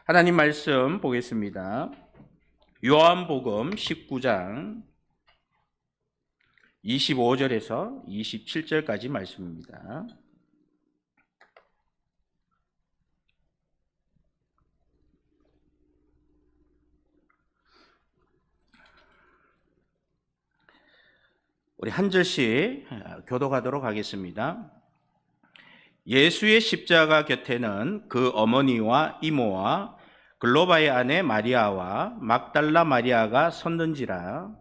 하나님 말씀 보겠습니다. 요한복음 19장 25절에서 27절까지 말씀입니다. 우리 한 절씩 교독하도록 하겠습니다. 예수의 십자가 곁에는 그 어머니와 이모와 글로바의 아내 마리아와 막달라 마리아가 섰는지라.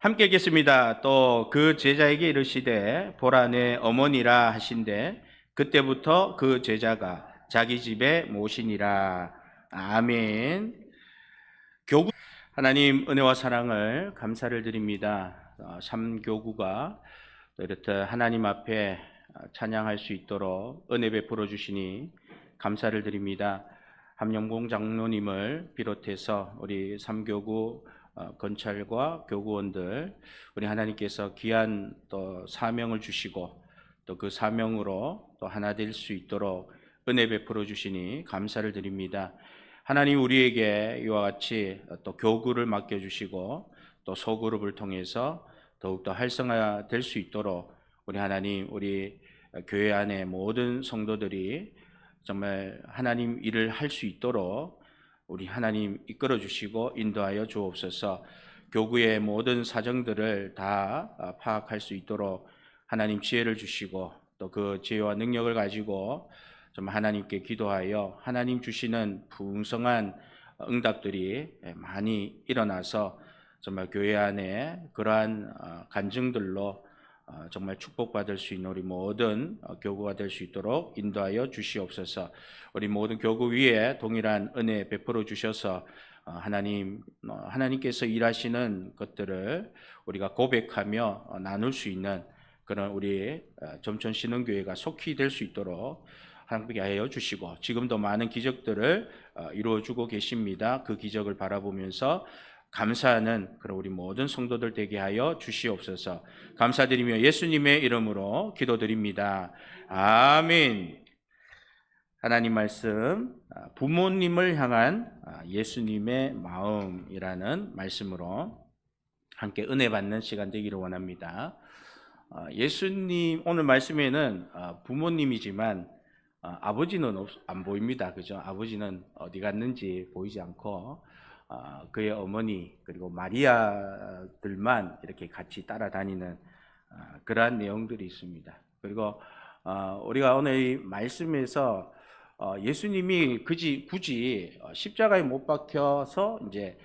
함께 읽겠습니다. 또 그 제자에게 이르시되 보라 내 어머니라 하신대 그때부터 그 제자가 자기 집에 모시니라. 아멘. 하나님 은혜와 사랑을 감사를 드립니다. 삼교구가 이렇게 하나님 앞에 찬양할 수 있도록 은혜 베풀어 주시니 감사를 드립니다. 함영봉 장로님을 비롯해서 우리 삼교구 건찰과 교구원들 우리 하나님께서 귀한 또 사명을 주시고 또 그 사명으로 또 하나 될 수 있도록 은혜 베풀어 주시니 감사를 드립니다. 하나님 우리에게 이와 같이 또 교구를 맡겨주시고 또 소그룹을 통해서 더욱더 활성화될 수 있도록 우리 하나님 우리 교회 안에 모든 성도들이 정말 하나님 일을 할 수 있도록 우리 하나님 이끌어 주시고 인도하여 주옵소서. 교구의 모든 사정들을 다 파악할 수 있도록 하나님 지혜를 주시고 또 그 지혜와 능력을 가지고 좀 하나님께 기도하여 하나님 주시는 풍성한 응답들이 많이 일어나서 정말 교회 안에 그러한 간증들로 정말 축복받을 수 있는 우리 모든 교구가 될 수 있도록 인도하여 주시옵소서. 우리 모든 교구 위에 동일한 은혜 베풀어 주셔서 하나님께서 일하시는 것들을 우리가 고백하며 나눌 수 있는 그런 우리 점천 신흥교회가 속히 될 수 있도록 함께 하여 주시고 지금도 많은 기적들을 이루어주고 계십니다. 그 기적을 바라보면서 감사하는 그런 우리 모든 성도들 되게 하여 주시옵소서. 감사드리며 예수님의 이름으로 기도드립니다. 아멘. 하나님 말씀 부모님을 향한 예수님의 마음이라는 말씀으로 함께 은혜 받는 시간 되기를 원합니다. 예수님 오늘 말씀에는 부모님이지만 아버지는 안 보입니다. 그죠? 아버지는 어디 갔는지 보이지 않고 그의 어머니 그리고 마리아들만 이렇게 같이 따라다니는 그러한 내용들이 있습니다. 그리고 우리가 오늘 이 말씀에서 예수님이 굳이 십자가에 못 박혀서 이제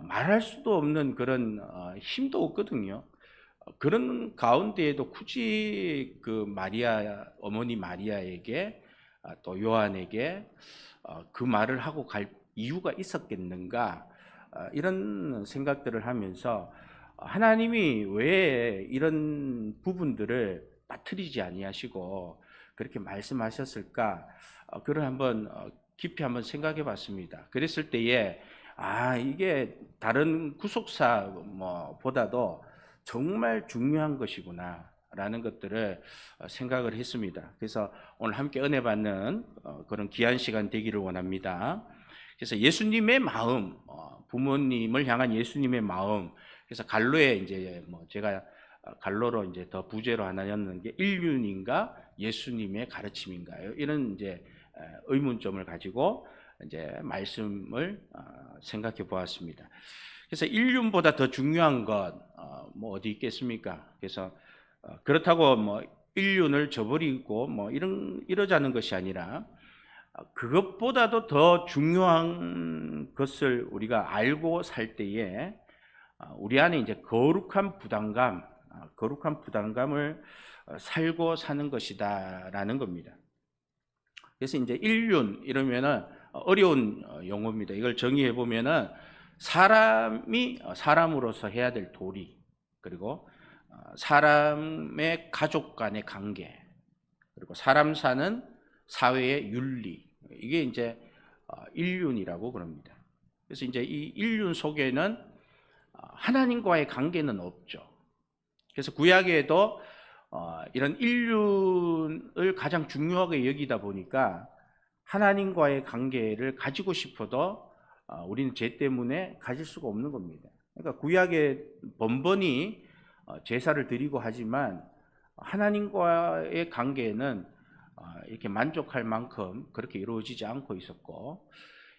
말할 수도 없는 그런 힘도 없거든요. 그런 가운데에도 굳이 그 어머니 마리아에게 또 요한에게 그 말을 하고 갈 이유가 있었겠는가 이런 생각들을 하면서 하나님이 왜 이런 부분들을 빠뜨리지 아니하시고 그렇게 말씀하셨을까 그걸 한번 깊이 한번 생각해 봤습니다. 그랬을 때에 이게 다른 구속사 보다도 정말 중요한 것이구나 라는 것들을 생각을 했습니다. 그래서 오늘 함께 은혜 받는 그런 귀한 시간 되기를 원합니다. 그래서 예수님의 마음, 부모님을 향한 예수님의 마음. 그래서 갈로에 이제 제가 갈로로 이제 더 부제로 하나 였는 게 인륜인가 예수님의 가르침인가요? 이런 이제 의문점을 가지고 이제 말씀을 생각해 보았습니다. 그래서 인륜보다 더 중요한 것 어디 있겠습니까? 그래서 그렇다고 인륜을 저버리고 이러자는 것이 아니라 그것보다도 더 중요한 것을 우리가 알고 살 때에 우리 안에 이제 거룩한 부담감을 살고 사는 것이다라는 겁니다. 그래서 이제 인륜 이러면은 어려운 용어입니다. 이걸 정의해 보면은 사람이 사람으로서 해야 될 도리, 그리고 사람의 가족 간의 관계, 그리고 사람 사는 사회의 윤리, 이게 이제 인륜이라고 그럽니다. 그래서 이제 이 인륜 속에는 하나님과의 관계는 없죠. 그래서 구약에도 이런 인륜을 가장 중요하게 여기다 보니까 하나님과의 관계를 가지고 싶어도 우리는 죄 때문에 가질 수가 없는 겁니다. 그러니까 구약에 번번이 제사를 드리고 하지만 하나님과의 관계는 이렇게 만족할 만큼 그렇게 이루어지지 않고 있었고,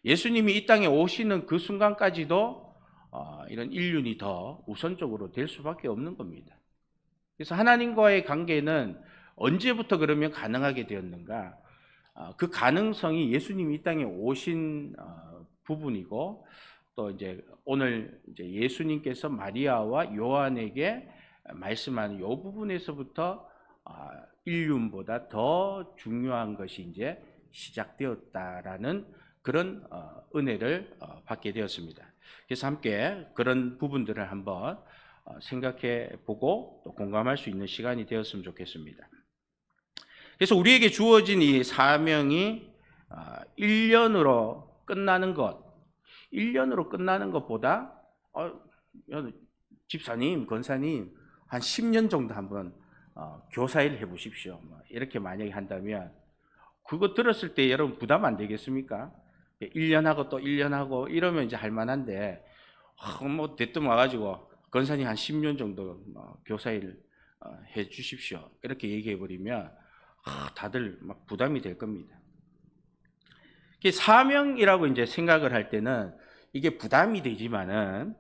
예수님이 이 땅에 오시는 그 순간까지도 이런 인륜이 더 우선적으로 될 수밖에 없는 겁니다. 그래서 하나님과의 관계는 언제부터 그러면 가능하게 되었는가? 그 가능성이 예수님이 이 땅에 오신 부분이고, 또 이제 오늘 이제 예수님께서 마리아와 요한에게 말씀하는 이 부분에서부터 인륜보다 더 중요한 것이 이제 시작되었다라는 그런 은혜를 받게 되었습니다. 그래서 함께 그런 부분들을 한번 생각해 보고 또 공감할 수 있는 시간이 되었으면 좋겠습니다. 그래서 우리에게 주어진 이 사명이 1년으로 끝나는 것, 1년으로 끝나는 것보다 집사님, 권사님 한 10년 정도 한번 교사일 해보십시오. 이렇게 만약에 한다면 그거 들었을 때 여러분 부담 안 되겠습니까? 1년 하고 또 1년 하고 이러면 이제 할 만한데 뭐 대뜸 와가지고 권사님 한 10년 정도 교사일 해 주십시오. 이렇게 얘기해 버리면 다들 막 부담이 될 겁니다. 사명이라고 이제 생각을 할 때는 이게 부담이 되지만은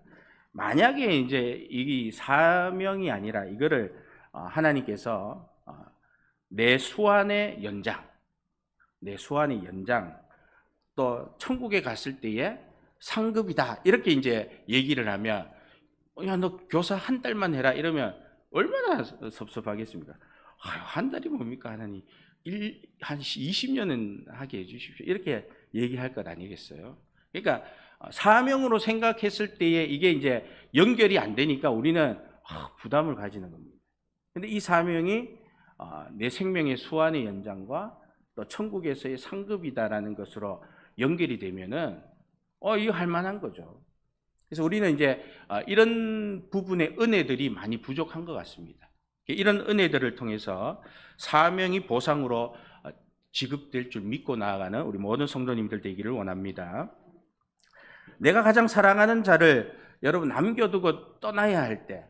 만약에 이제 이 사명이 아니라 이거를 하나님께서 내 수완의 연장, 내 수완의 연장, 또 천국에 갔을 때의 상급이다 이렇게 이제 얘기를 하면 야, 너 교사 한 달만 해라 이러면 얼마나 섭섭하겠습니까? 한 달이 뭡니까 하나님, 한 20년은 하게 해주십시오 이렇게 얘기할 것 아니겠어요? 그러니까 사명으로 생각했을 때에 이게 이제 연결이 안 되니까 우리는 부담을 가지는 겁니다. 근데 이 사명이 내 생명의 수완의 연장과 또 천국에서의 상급이다라는 것으로 연결이 되면은 이거 할 만한 거죠. 그래서 우리는 이제 이런 부분의 은혜들이 많이 부족한 것 같습니다. 이런 은혜들을 통해서 사명이 보상으로 지급될 줄 믿고 나아가는 우리 모든 성도님들 되기를 원합니다. 내가 가장 사랑하는 자를 여러분 남겨두고 떠나야 할 때,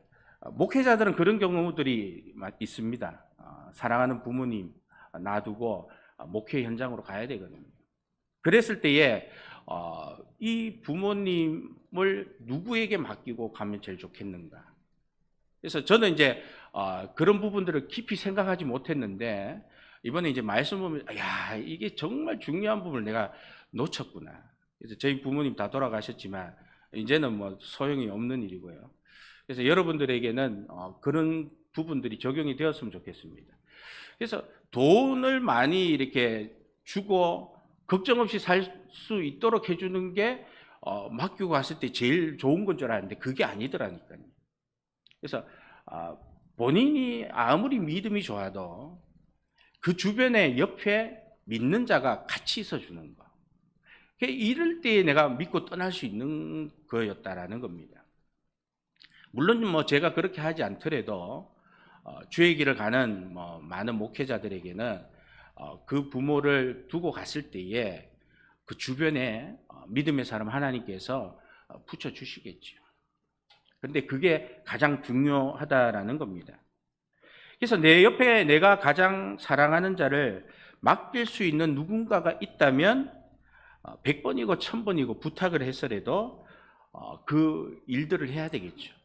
목회자들은 그런 경우들이 있습니다. 사랑하는 부모님 놔두고 목회 현장으로 가야 되거든요. 그랬을 때에 이 부모님을 누구에게 맡기고 가면 제일 좋겠는가? 그래서 저는 이제 그런 부분들을 깊이 생각하지 못했는데 이번에 이제 말씀 보면 야, 이게 정말 중요한 부분을 내가 놓쳤구나. 그래서 저희 부모님 다 돌아가셨지만 이제는 뭐 소용이 없는 일이고요. 그래서 여러분들에게는 그런 부분들이 적용이 되었으면 좋겠습니다. 그래서 돈을 많이 이렇게 주고 걱정 없이 살 수 있도록 해주는 게 맡기고 갔을 때 제일 좋은 건 줄 알았는데 그게 아니더라니까요. 그래서 본인이 아무리 믿음이 좋아도 그 주변에 옆에 믿는 자가 같이 있어 주는 거. 이럴 때 내가 믿고 떠날 수 있는 거였다라는 겁니다. 물론 뭐 제가 그렇게 하지 않더라도 주의 길을 가는 많은 목회자들에게는 그 부모를 두고 갔을 때에 그 주변에 믿음의 사람 하나님께서 붙여주시겠죠. 그런데 그게 가장 중요하다라는 겁니다. 그래서 내 옆에 내가 가장 사랑하는 자를 맡길 수 있는 누군가가 있다면 100번이고 1000번이고 부탁을 했어라도 그 일들을 해야 되겠죠.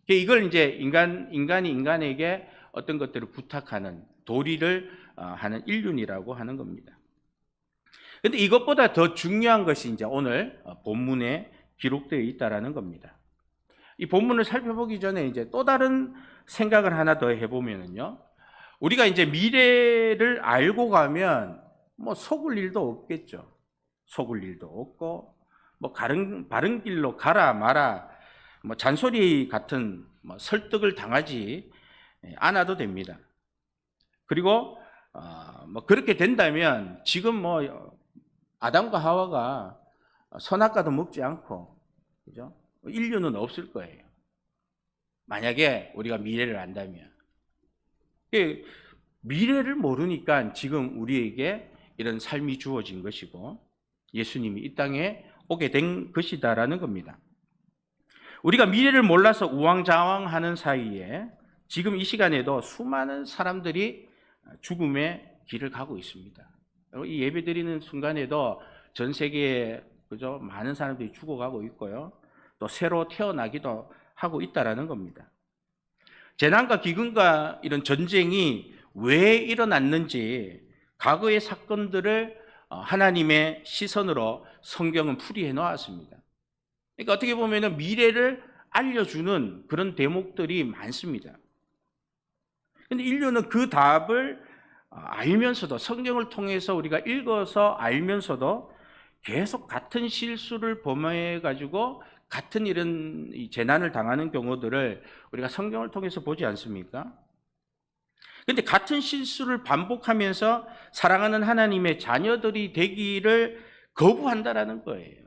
이걸 이제 인간이 인간에게 어떤 것들을 부탁하는 도리를 하는 인륜이라고 하는 겁니다. 그런데 이것보다 더 중요한 것이 이제 오늘 본문에 기록되어 있다라는 겁니다. 이 본문을 살펴보기 전에 이제 또 다른 생각을 하나 더 해보면은요, 우리가 이제 미래를 알고 가면 뭐 속을 일도 없겠죠. 속을 일도 없고 뭐 바른 길로 가라 마라 뭐 잔소리 같은 뭐 설득을 당하지 않아도 됩니다. 그리고 뭐 그렇게 된다면 지금 뭐 아담과 하와가 선악과도 먹지 않고 그죠? 인류는 없을 거예요. 만약에 우리가 미래를 안다면. 그 미래를 모르니까 지금 우리에게 이런 삶이 주어진 것이고 예수님이 이 땅에 오게 된 것이다라는 겁니다. 우리가 미래를 몰라서 우왕좌왕하는 사이에 지금 이 시간에도 수많은 사람들이 죽음의 길을 가고 있습니다. 이 예배드리는 순간에도 전 세계에 그죠? 많은 사람들이 죽어가고 있고요. 또 새로 태어나기도 하고 있다라는 겁니다. 재난과 기근과 이런 전쟁이 왜 일어났는지 과거의 사건들을 하나님의 시선으로 성경은 풀이해 놓았습니다. 그러니까 어떻게 보면 미래를 알려주는 그런 대목들이 많습니다. 그런데 인류는 그 답을 알면서도 성경을 통해서 우리가 읽어서 알면서도 계속 같은 실수를 범해가지고 같은 이런 재난을 당하는 경우들을 우리가 성경을 통해서 보지 않습니까? 그런데 같은 실수를 반복하면서 사랑하는 하나님의 자녀들이 되기를 거부한다라는 거예요.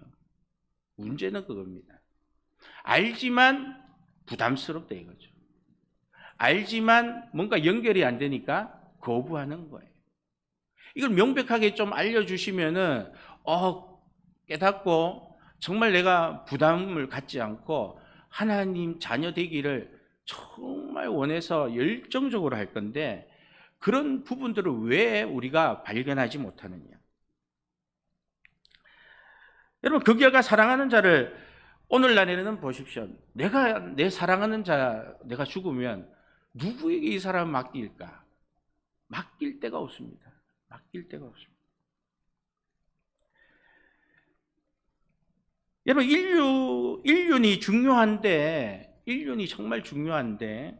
문제는 그겁니다. 알지만 부담스럽다 이거죠. 알지만 뭔가 연결이 안 되니까 거부하는 거예요. 이걸 명백하게 좀 알려주시면은 깨닫고 정말 내가 부담을 갖지 않고 하나님 자녀 되기를 정말 원해서 열정적으로 할 건데 그런 부분들을 왜 우리가 발견하지 못하느냐. 여러분 그 결과 사랑하는 자를 오늘날에는 보십시오. 내 사랑하는 자 내가 죽으면 누구에게 이 사람을 맡길까? 맡길 데가 없습니다. 맡길 데가 없습니다. 여러분 인륜이 중요한데 인륜이 정말 중요한데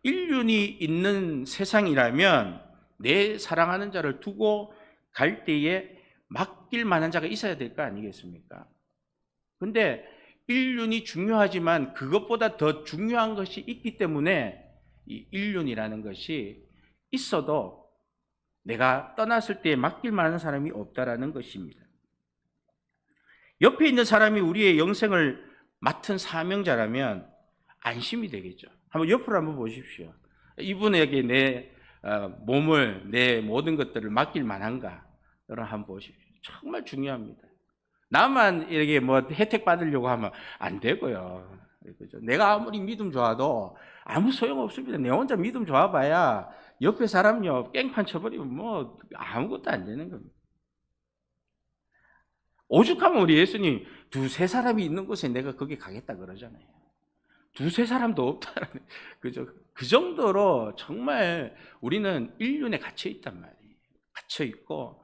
인륜이 있는 세상이라면 내 사랑하는 자를 두고 갈 때에 맡길 만한 자가 있어야 될 거 아니겠습니까? 근데 인륜이 중요하지만 그것보다 더 중요한 것이 있기 때문에 이 인륜이라는 것이 있어도 내가 떠났을 때 맡길 만한 사람이 없다라는 것입니다. 옆에 있는 사람이 우리의 영생을 맡은 사명자라면 안심이 되겠죠. 한번 옆으로 한번 보십시오. 이분에게 내 몸을, 내 모든 것들을 맡길 만한가? 여러분 한번 보십시오. 정말 중요합니다. 나만 이렇게 뭐 혜택 받으려고 하면 안 되고요. 그죠? 내가 아무리 믿음 좋아도 아무 소용 없습니다. 내 혼자 믿음 좋아봐야 옆에 사람요 깽판 쳐버리면 뭐 아무것도 안 되는 겁니다. 오죽하면 우리 예수님 두세 사람이 있는 곳에 내가 거기 가겠다 그러잖아요. 두세 사람도 없다라는 그죠? 그 정도로 정말 우리는 인륜에 갇혀 있단 말이에요. 갇혀 있고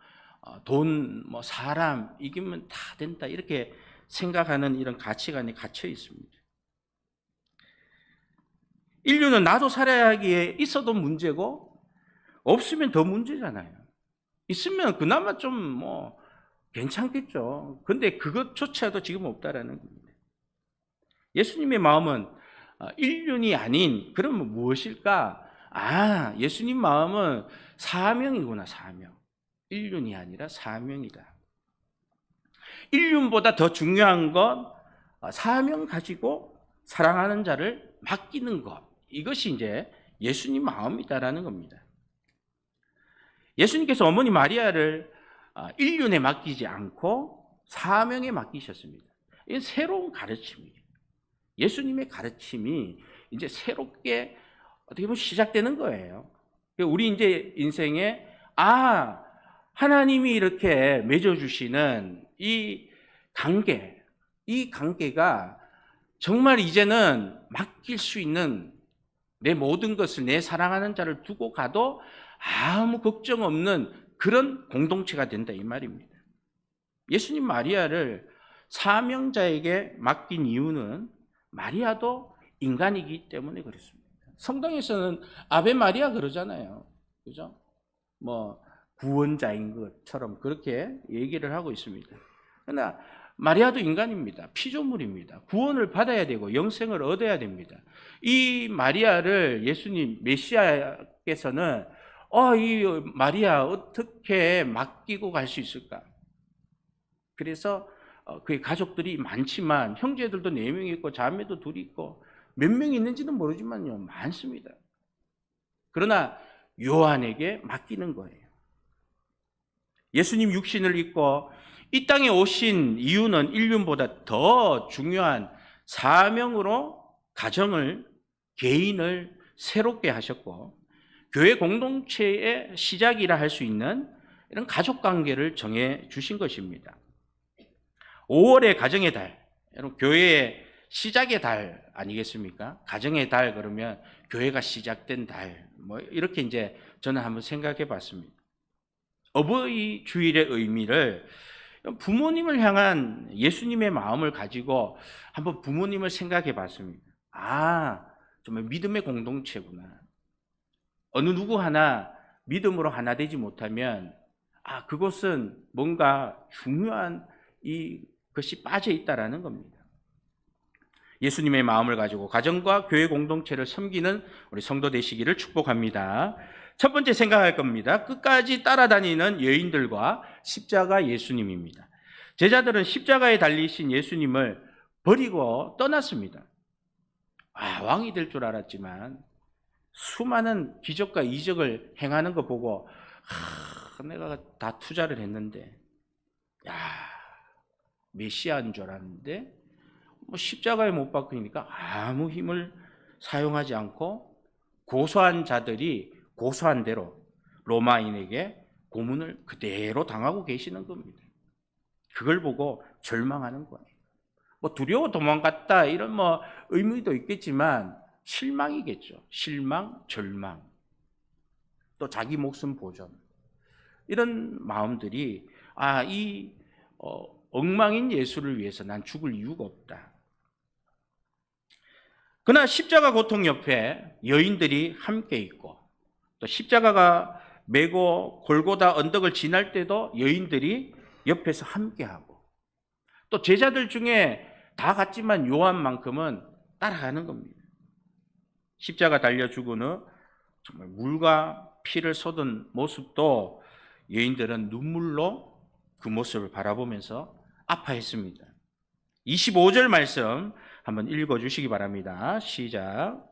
돈, 뭐 사람 이기면 다 된다 이렇게 생각하는 이런 가치관에 갇혀 있습니다. 인류는 나도 살아야 하기에 있어도 문제고 없으면 더 문제잖아요. 있으면 그나마 좀 뭐 괜찮겠죠. 근데 그것조차도 지금 없다라는 겁니다. 예수님의 마음은 인륜이 아닌 그러면 무엇일까? 예수님 마음은 사명이구나. 사명. 인륜이 아니라 사명이다. 인륜보다 더 중요한 건 사명 가지고 사랑하는 자를 맡기는 것. 이것이 이제 예수님 마음이다라는 겁니다. 예수님께서 어머니 마리아를 인륜에 맡기지 않고 사명에 맡기셨습니다. 이건 새로운 가르침이에요. 예수님의 가르침이 이제 새롭게 어떻게 보면 시작되는 거예요. 우리 이제 인생에 하나님이 이렇게 맺어주시는 이 관계가 정말 이제는 맡길 수 있는 내 모든 것을 내 사랑하는 자를 두고 가도 아무 걱정 없는 그런 공동체가 된다 이 말입니다. 예수님 마리아를 사명자에게 맡긴 이유는 마리아도 인간이기 때문에 그렇습니다. 성경에서는 아베 마리아 그러잖아요. 그죠? 뭐 구원자인 것처럼 그렇게 얘기를 하고 있습니다. 그러나 마리아도 인간입니다. 피조물입니다. 구원을 받아야 되고 영생을 얻어야 됩니다. 이 마리아를 예수님 메시아께서는 이 마리아 어떻게 맡기고 갈 수 있을까? 그래서 그의 가족들이 많지만 형제들도 4명이 있고 자매도 둘이 있고 몇 명이 있는지는 모르지만요, 많습니다. 그러나 요한에게 맡기는 거예요. 예수님 육신을 입고 이 땅에 오신 이유는 인륜보다 더 중요한 사명으로 가정을, 개인을 새롭게 하셨고 교회 공동체의 시작이라 할 수 있는 이런 가족 관계를 정해 주신 것입니다. 5월의 가정의 달, 여러분 교회의 시작의 달 아니겠습니까? 가정의 달 그러면 교회가 시작된 달, 뭐 이렇게 이제 저는 한번 생각해 봤습니다. 어버이 주일의 의미를 부모님을 향한 예수님의 마음을 가지고 한번 부모님을 생각해 봤습니다. 아, 정말 믿음의 공동체구나. 어느 누구 하나 믿음으로 하나 되지 못하면 그것은 뭔가 중요한 것이 빠져 있다라는 겁니다. 예수님의 마음을 가지고 가정과 교회 공동체를 섬기는 우리 성도 되시기를 축복합니다. 첫 번째 생각할 겁니다. 끝까지 따라다니는 여인들과 십자가 예수님입니다. 제자들은 십자가에 달리신 예수님을 버리고 떠났습니다. 왕이 될 줄 알았지만 수많은 기적과 이적을 행하는 거 보고 내가 다 투자를 했는데 메시아인 줄 알았는데 십자가에 못 박히니까 아무 힘을 사용하지 않고 고소한 자들이 고소한 대로 로마인에게 고문을 그대로 당하고 계시는 겁니다. 그걸 보고 절망하는 거예요. 두려워 도망갔다 이런 의미도 있겠지만 실망이겠죠. 실망, 절망, 또 자기 목숨 보존 이런 마음들이 이 엉망인 예수를 위해서 난 죽을 이유가 없다. 그러나 십자가 고통 옆에 여인들이 함께 있고 또 십자가가 메고 골고다 언덕을 지날 때도 여인들이 옆에서 함께하고 또 제자들 중에 다 같지만 요한만큼은 따라가는 겁니다. 십자가 달려 죽은 후 정말 물과 피를 쏟은 모습도 여인들은 눈물로 그 모습을 바라보면서 아파했습니다. 25절 말씀 한번 읽어주시기 바랍니다. 시작.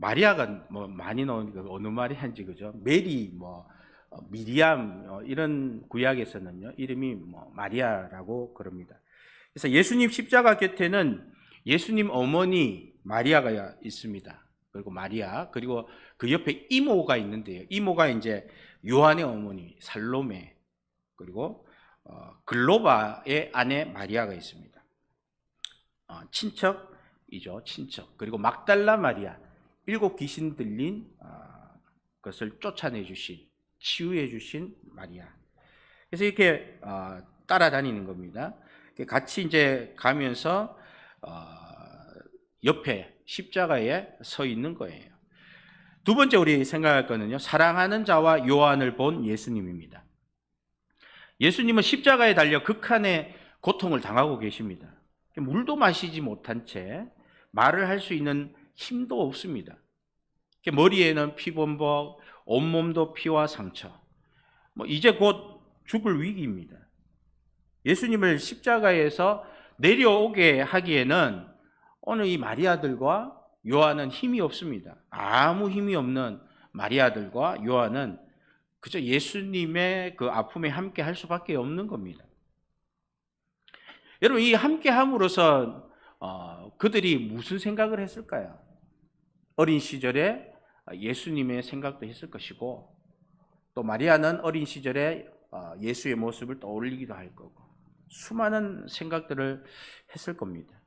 마리아가 많이 나오니까 어느 마리아인지 그죠? 메리, 미리암 이런 구약에서는요 이름이 마리아라고 그럽니다. 그래서 예수님 십자가 곁에는 예수님 어머니 마리아가 있습니다. 그리고 마리아 그리고 그 옆에 이모가 있는데요. 이모가 이제 요한의 어머니 살로메 그리고 글로바의 아내 마리아가 있습니다. 친척이죠, 친척. 그리고 막달라 마리아 7 귀신 들린 것을 쫓아내 주신 치유해 주신 마리아. 그래서 이렇게 따라다니는 겁니다. 같이 이제 가면서 옆에 십자가에 서 있는 거예요. 두 번째 우리 생각할 거는요, 사랑하는 자와 요한을 본 예수님입니다. 예수님은 십자가에 달려 극한의 고통을 당하고 계십니다. 물도 마시지 못한 채 말을 할 수 있는 힘도 없습니다. 머리에는 피범벅, 온몸도 피와 상처. 이제 곧 죽을 위기입니다. 예수님을 십자가에서 내려오게 하기에는 오늘 이 마리아들과 요한은 힘이 없습니다. 아무 힘이 없는 마리아들과 요한은 그저 예수님의 그 아픔에 함께 할 수밖에 없는 겁니다. 여러분, 이 함께 함으로써 그들이 무슨 생각을 했을까요? 어린 시절에 예수님의 생각도 했을 것이고 또 마리아는 어린 시절에 예수의 모습을 떠올리기도 할 거고 수많은 생각들을 했을 겁니다.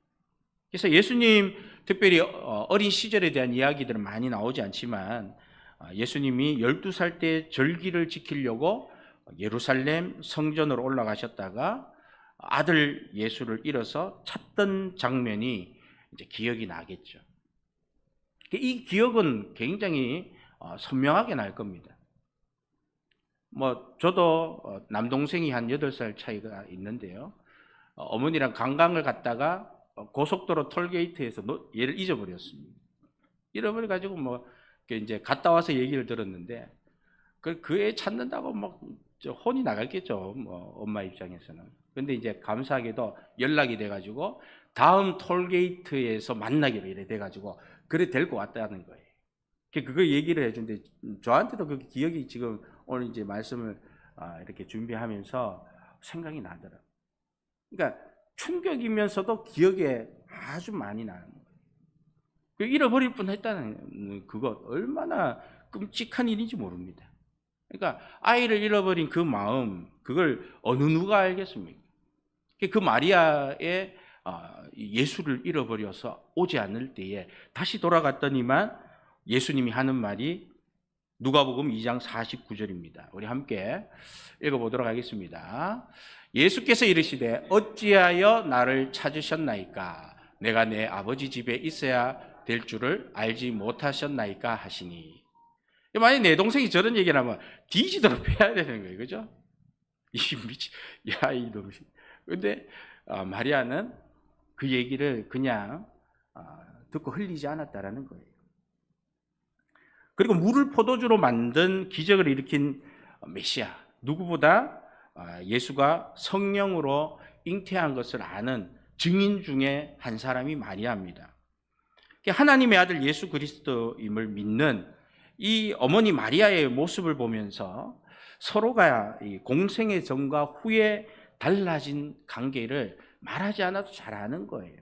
그래서 예수님 특별히 어린 시절에 대한 이야기들은 많이 나오지 않지만 예수님이 12살 때 절기를 지키려고 예루살렘 성전으로 올라가셨다가 아들 예수를 잃어서 찾던 장면이 이제 기억이 나겠죠. 이 기억은 굉장히 선명하게 날 겁니다. 저도 남동생이 한 8살 차이가 있는데요. 어머니랑 관광을 갔다가 고속도로 톨게이트에서 얘를 잊어버렸습니다. 잃어버려 가지고 뭐 이제 갔다 와서 얘기를 들었는데 그 애 찾는다고 막 혼이 나갔겠죠. 뭐 엄마 입장에서는. 근데 이제 감사하게도 연락이 돼 가지고 다음 톨게이트에서 만나기로 이래 돼 가지고 그래 데리고 왔다는 거예요. 그거 얘기를 해준데 저한테도 그 기억이 지금 오늘 이제 말씀을 이렇게 준비하면서 생각이 나더라고요. 그러니까 충격이면서도 기억에 아주 많이 나는 거예요. 잃어버릴 뻔했다는 그거 얼마나 끔찍한 일인지 모릅니다. 그러니까 아이를 잃어버린 그 마음, 그걸 어느 누가 알겠습니까? 그 마리아의 예수를 잃어버려서 오지 않을 때에 다시 돌아갔더니만 예수님이 하는 말이 누가복음 2장 49절입니다. 우리 함께 읽어보도록 하겠습니다. 예수께서 이르시되 어찌하여 나를 찾으셨나이까? 내가 내 아버지 집에 있어야 될 줄을 알지 못하셨나이까 하시니. 만약에 내 동생이 저런 얘기를 하면 뒤지도록 패야 되는 거예요. 그죠? 야, 이놈이. 근데 마리아는 그 얘기를 그냥 듣고 흘리지 않았다라는 거예요. 그리고 물을 포도주로 만든 기적을 일으킨 메시아, 누구보다 예수가 성령으로 잉태한 것을 아는 증인 중에 한 사람이 마리아입니다. 하나님의 아들 예수 그리스도임을 믿는 이 어머니 마리아의 모습을 보면서 서로가 공생의 전과 후에 달라진 관계를 말하지 않아도 잘 아는 거예요.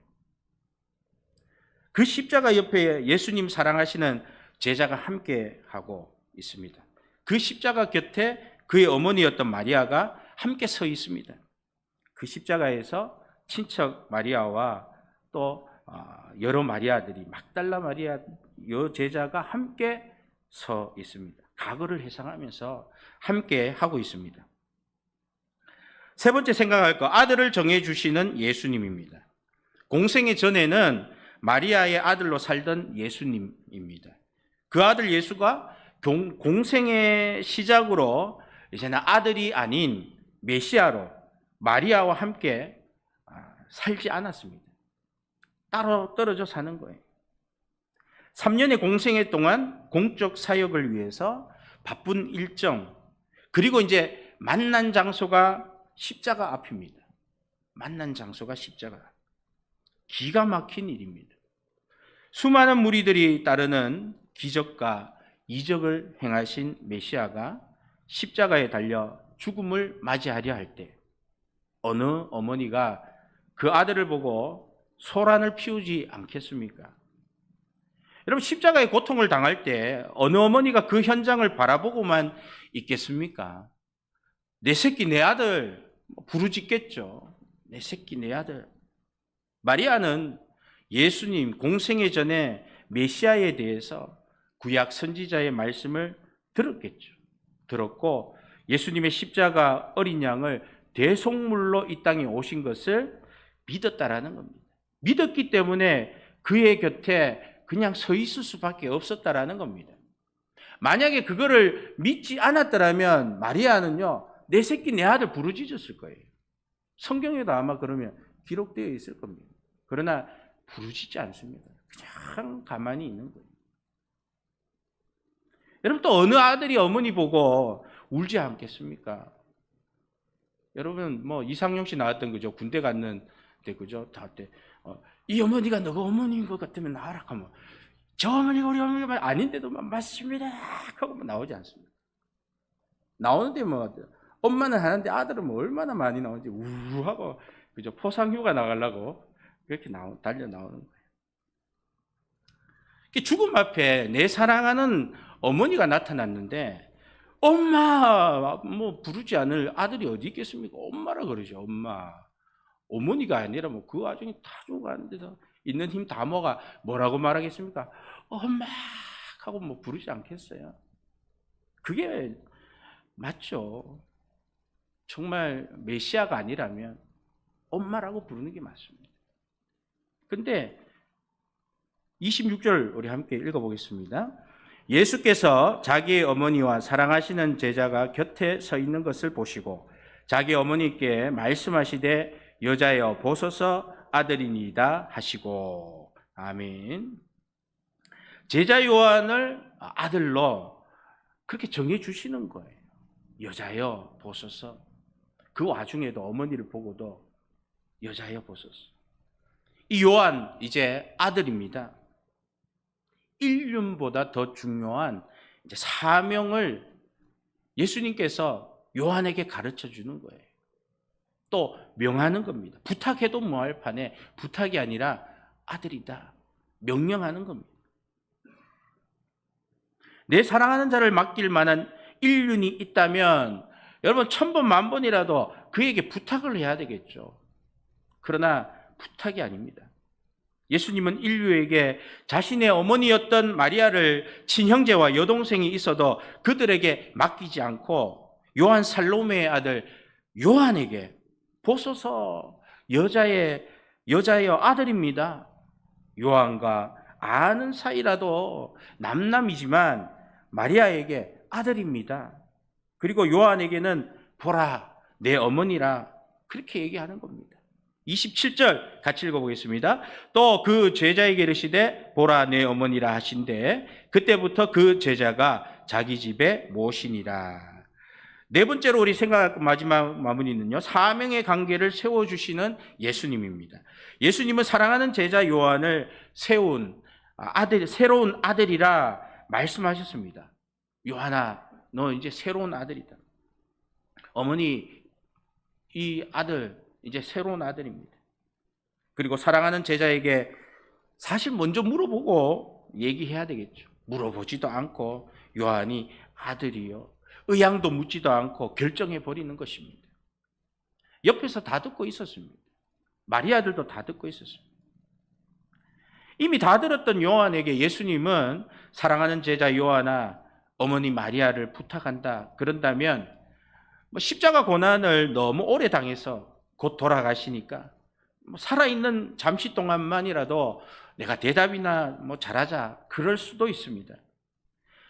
그 십자가 옆에 예수님 사랑하시는 제자가 함께 하고 있습니다. 그 십자가 곁에 그의 어머니였던 마리아가 함께 서 있습니다. 그 십자가에서 친척 마리아와 또 여러 마리아들이 막달라 마리아 여 제자가 함께 서 있습니다. 과거를 회상하면서 함께 하고 있습니다. 세 번째 생각할 거, 아들을 정해주시는 예수님입니다. 공생의 전에는 마리아의 아들로 살던 예수님입니다. 그 아들 예수가 공생의 시작으로 이제는 아들이 아닌 메시아로 마리아와 함께 살지 않았습니다. 따로 떨어져 사는 거예요. 3년의 공생애 동안 공적 사역을 위해서 바쁜 일정, 그리고 이제 만난 장소가 십자가 앞입니다. 만난 장소가 십자가. 기가 막힌 일입니다. 수많은 무리들이 따르는 기적과 이적을 행하신 메시아가 십자가에 달려 죽음을 맞이하려 할 때 어느 어머니가 그 아들을 보고 소란을 피우지 않겠습니까? 여러분, 십자가의 고통을 당할 때 어느 어머니가 그 현장을 바라보고만 있겠습니까? 내 새끼 내 아들 부르짖겠죠. 내 새끼 내 아들. 마리아는 예수님 공생애 전에 메시아에 대해서 구약 선지자의 말씀을 들었겠죠. 들었고 예수님의 십자가 어린 양을 대속물로 이 땅에 오신 것을 믿었다라는 겁니다. 믿었기 때문에 그의 곁에 그냥 서 있을 수밖에 없었다라는 겁니다. 만약에 그거를 믿지 않았더라면 마리아는요, 내 새끼 내 아들 부르짖었을 거예요. 성경에도 아마 그러면 기록되어 있을 겁니다. 그러나 부르짖지 않습니다. 그냥 가만히 있는 거예요. 여러분, 또 어느 아들이 어머니 보고 울지 않겠습니까? 여러분, 뭐 이상용 씨 나왔던 거죠. 군대 갔는데 그죠? 다 때 이 어머니가 너가 어머니인 것 같으면 나와라 하면 저 어머니가 우리 어머니가 아닌데도 맞습니다 하고 나오지 않습니다. 나오는데 뭐 엄마는 하는데 아들은 뭐 얼마나 많이 나오는지 우하고 그죠? 포상휴가 나가려고 그렇게 달려 나오는 거예요. 죽음 앞에 내 사랑하는 어머니가 나타났는데 엄마 뭐 부르지 않을 아들이 어디 있겠습니까? 엄마라 그러죠. 엄마. 어머니가 아니라 뭐 그 와중에 다 죽어가는데서 있는 힘 다 모아 뭐라고 말하겠습니까? 엄마 하고 뭐 부르지 않겠어요? 그게 맞죠. 정말 메시아가 아니라면 엄마라고 부르는 게 맞습니다. 근데 26절 우리 함께 읽어보겠습니다. 예수께서 자기의 어머니와 사랑하시는 제자가 곁에 서 있는 것을 보시고 자기 어머니께 말씀하시되 여자여 보소서 아들이니이다 하시고. 아멘. 제자 요한을 아들로 그렇게 정해 주시는 거예요. 여자여 보소서. 그 와중에도 어머니를 보고도 여자여 보소서. 이 요한 이제 아들입니다. 인륜보다 더 중요한 이제 사명을 예수님께서 요한에게 가르쳐 주는 거예요. 또 명하는 겁니다. 부탁해도 뭐할 판에 부탁이 아니라 아들이다. 명령하는 겁니다. 내 사랑하는 자를 맡길 만한 인륜이 있다면 여러분 1000번 만번이라도 그에게 부탁을 해야 되겠죠. 그러나 부탁이 아닙니다. 예수님은 인류에게 자신의 어머니였던 마리아를 친형제와 여동생이 있어도 그들에게 맡기지 않고 요한 살로메의 아들 요한에게 보소서 여자여 아들입니다. 요한과 아는 사이라도 남남이지만 마리아에게 아들입니다. 그리고 요한에게는 보라 내 어머니라 그렇게 얘기하는 겁니다. 27절 같이 읽어보겠습니다. 또 그 제자에게 이르시되 보라 내 어머니라 하신대 그때부터 그 제자가 자기 집에 모시니라. 네 번째로 우리 생각할 마지막 마무리는요. 사명의 관계를 세워주시는 예수님입니다. 예수님은 사랑하는 제자 요한을 세운 아들, 새로운 아들이라 말씀하셨습니다. 요한아, 너 이제 새로운 아들이다. 어머니, 이 아들 이제 새로운 아들입니다. 그리고 사랑하는 제자에게 사실 먼저 물어보고 얘기해야 되겠죠. 물어보지도 않고 요한이 아들이요. 의향도 묻지도 않고 결정해 버리는 것입니다. 옆에서 다 듣고 있었습니다. 마리아들도 다 듣고 있었습니다. 이미 다 들었던 요한에게 예수님은 사랑하는 제자 요한아, 어머니 마리아를 부탁한다. 그런다면 십자가 고난을 너무 오래 당해서 곧 돌아가시니까 살아있는 잠시 동안만이라도 내가 대답이나 잘하자 그럴 수도 있습니다.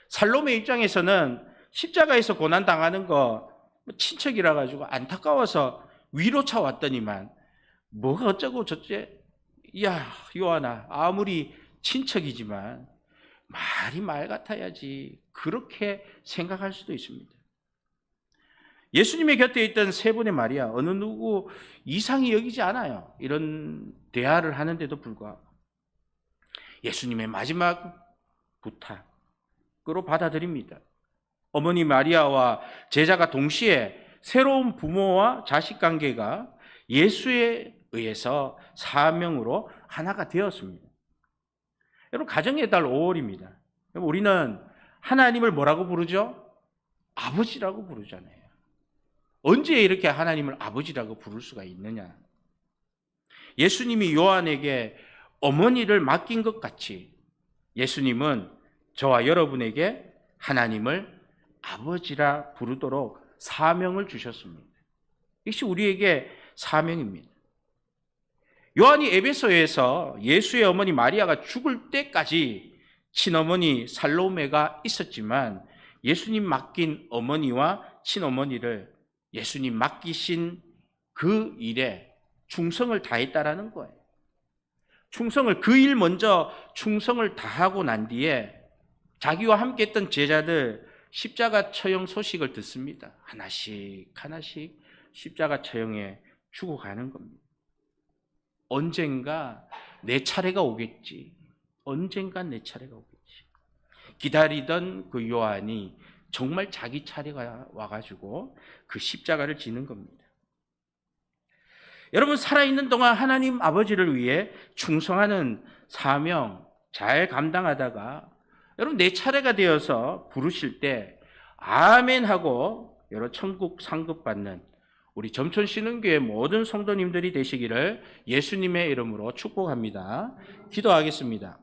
살로메 입장에서는 십자가에서 고난 당하는 거 친척이라 가지고 안타까워서 위로차 왔더니만 뭐가 어쩌고 저쩌. 야 요한아 아무리 친척이지만 말이 말 같아야지 그렇게 생각할 수도 있습니다. 예수님의 곁에 있던 세 분의 마리아 어느 누구 이상히 여기지 않아요. 이런 대화를 하는데도 불구하고 예수님의 마지막 부탁으로 받아들입니다. 어머니 마리아와 제자가 동시에 새로운 부모와 자식 관계가 예수에 의해서 사명으로 하나가 되었습니다. 여러분 가정의 달 5월입니다. 우리는 하나님을 뭐라고 부르죠? 아버지라고 부르잖아요. 언제 이렇게 하나님을 아버지라고 부를 수가 있느냐? 예수님이 요한에게 어머니를 맡긴 것 같이 예수님은 저와 여러분에게 하나님을 아버지라 부르도록 사명을 주셨습니다. 이것이 우리에게 사명입니다. 요한이 에베소에서 예수의 어머니 마리아가 죽을 때까지 친어머니 살로메가 있었지만 예수님 맡긴 어머니와 친어머니를 예수님 맡기신 그 일에 충성을 다했다라는 거예요. 그 일 먼저 충성을 다하고 난 뒤에 자기와 함께 했던 제자들 십자가 처형 소식을 듣습니다. 하나씩 십자가 처형에 죽어가는 겁니다. 언젠가 내 차례가 오겠지. 기다리던 그 요한이 정말 자기 차례가 와가지고 그 십자가를 지는 겁니다. 여러분 살아있는 동안 하나님 아버지를 위해 충성하는 사명 잘 감당하다가 여러분 내 차례가 되어서 부르실 때 아멘 하고 여러분 천국 상급 받는 우리 점촌 신흥교회 모든 성도님들이 되시기를 예수님의 이름으로 축복합니다. 기도하겠습니다.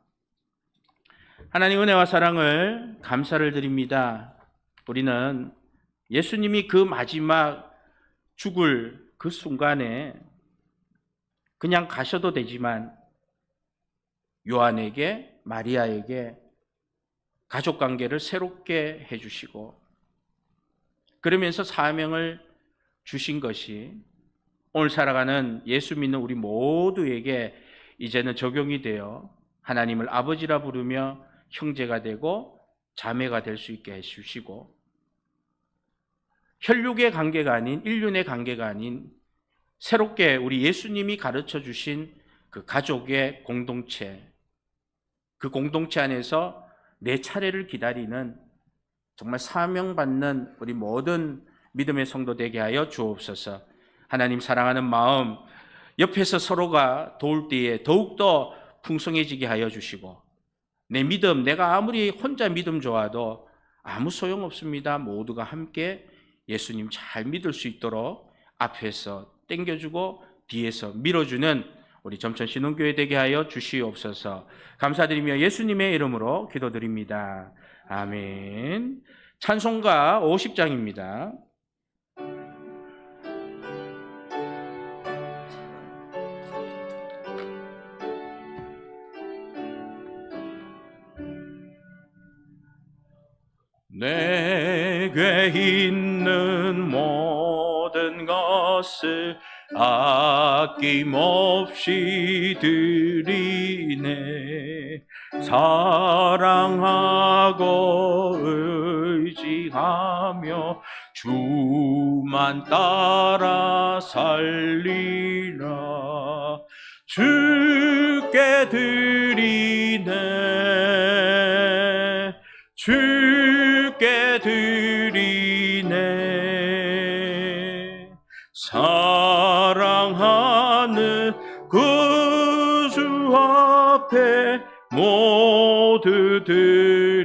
하나님 은혜와 사랑을 감사를 드립니다. 우리는 예수님이 그 마지막 죽을 그 순간에 그냥 가셔도 되지만 요한에게 마리아에게 가족관계를 새롭게 해주시고 그러면서 사명을 주신 것이 오늘 살아가는 예수 믿는 우리 모두에게 이제는 적용이 되어 하나님을 아버지라 부르며 형제가 되고 자매가 될 수 있게 해주시고, 혈육의 관계가 아닌, 인륜의 관계가 아닌 새롭게 우리 예수님이 가르쳐 주신 그 가족의 공동체, 그 공동체 안에서 내 차례를 기다리는 정말 사명받는 우리 모든 믿음의 성도 되게 하여 주옵소서. 하나님 사랑하는 마음, 옆에서 서로가 도울 때에 더욱더 풍성해지게 하여 주시고, 내 믿음, 내가 아무리 혼자 믿음 좋아도 아무 소용없습니다. 모두가 함께 예수님 잘 믿을 수 있도록 앞에서 땡겨주고 뒤에서 밀어주는 우리 점천 신혼교회 되게 하여 주시옵소서. 감사드리며 예수님의 이름으로 기도드립니다. 아멘. 찬송가 50장입니다. 내게 있는 모든 것을 아낌없이 드리네. 사랑하고 의지하며 주만 따라 살리라. 주께 드리네. 주께 드리네. 사랑하는 그 주 앞에 모두 드리네.